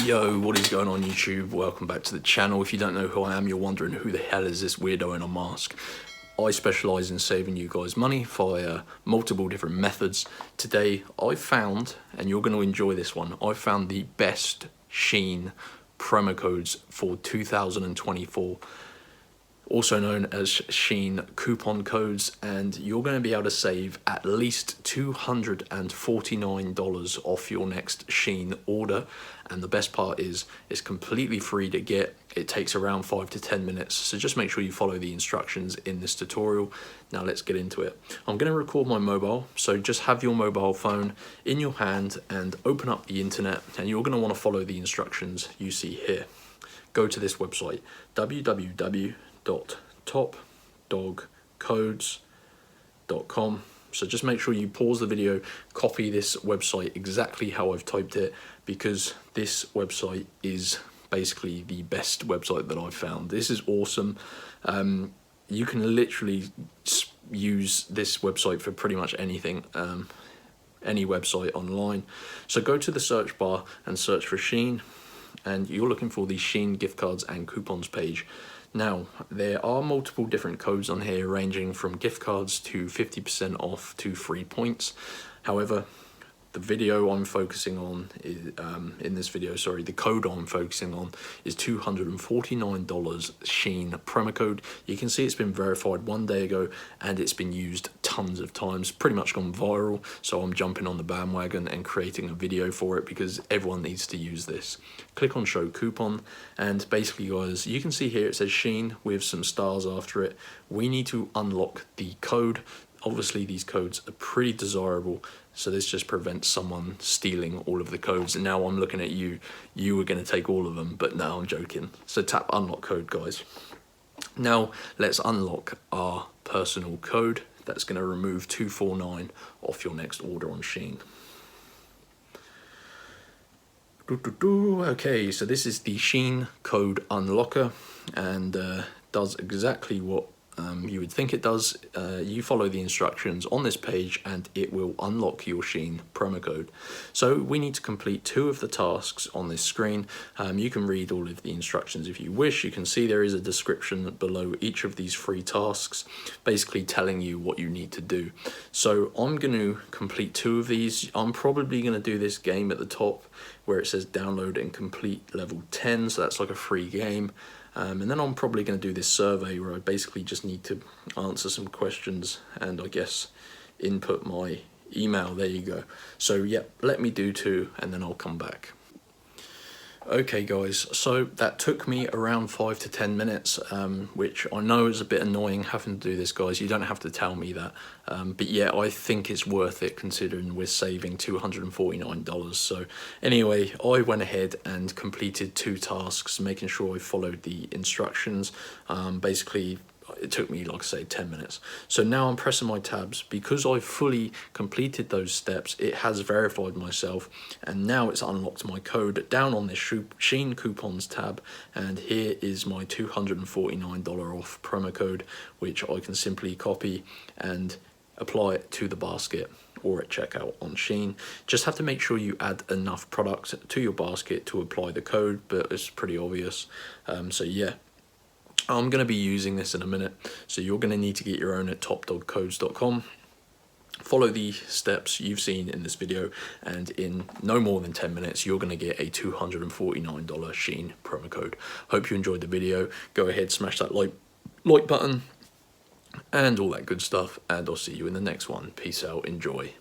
Yo, what is going on YouTube? Welcome back to the channel. If you don't know who I am, you're wondering who the hell is this weirdo in a mask. I specialise in saving you guys money via multiple different methods. Today I found, and you're going to enjoy this one, I found the best Shein promo codes for 2024. Also known as Shein coupon codes, and you're going to be able to save at least $249 off your next Shein order. And the best part is it's completely free to get. It takes around 5 to 10 minutes, so just make sure you follow the instructions in this tutorial. Now let's get into it. I'm going to record my mobile, so just have your mobile phone in your hand and open up the internet, and you're going to want to follow the instructions you see here. Go to this website, www.topdogcodes.com. So just make sure you pause the video, copy this website exactly how I've typed it, because this website is basically the best website that I've found. This is awesome. You can literally use this website for pretty much anything, any website online. So go to the search bar and search for Shein, and you're looking for the Shein gift cards and coupons page. Now, there are multiple different codes on here, ranging from gift cards to 50% off to free points. However, the video I'm focusing on is, the code I'm focusing on is $249 Shein promo code. You can see it's been verified 1 day ago, and it's been used tons of times, pretty much gone viral. So I'm jumping on the bandwagon and creating a video for it because everyone needs to use this. Click on show coupon, and basically guys, you can see here it says Shein with some stars after it. We need to unlock the code. Obviously these codes are pretty desirable, so this just prevents someone stealing all of the codes. And now I'm looking at you, you were going to take all of them, but no, I'm joking. So tap unlock code, guys. Now let's unlock our personal code that's going to remove 249 off your next order on Shein. Okay, so this is the Shein code unlocker, and does exactly what you would think it does. You follow the instructions on this page and it will unlock your Shein promo code. So we need to complete 2 of the tasks on this screen. You can read all of the instructions if you wish. You can see there is a description below each of these free tasks, basically telling you what you need to do. So I'm going to complete 2 of these. I'm probably going to do this game at the top where it says download and complete level 10, so that's like a free game. And then I'm probably going to do this survey where I basically just need to answer some questions and I guess input my email. There you go. So yeah, let me do 2 and then I'll come back. Okay guys, so that took me around 5 to 10 minutes, which I know is a bit annoying having to do this, guys. You don't have to tell me that, but yeah, I think it's worth it considering we're saving $249. So anyway, I went ahead and completed 2 tasks, making sure I followed the instructions. Basically, it took me, like I say, 10 minutes. So now I'm pressing my tabs. Because I've fully completed those steps, it has verified myself, and now it's unlocked my code down on this Shein coupons tab, and here is my $249 off promo code, which I can simply copy and apply it to the basket or at checkout on Shein. Just have to make sure you add enough product to your basket to apply the code, but it's pretty obvious. So yeah, I'm going to be using this in a minute, so you're going to need to get your own at topdogcodes.com. Follow the steps you've seen in this video, and in no more than 10 minutes, you're going to get a $249 Shein promo code. Hope you enjoyed the video. Go ahead, smash that like button and all that good stuff, and I'll see you in the next one. Peace out, enjoy.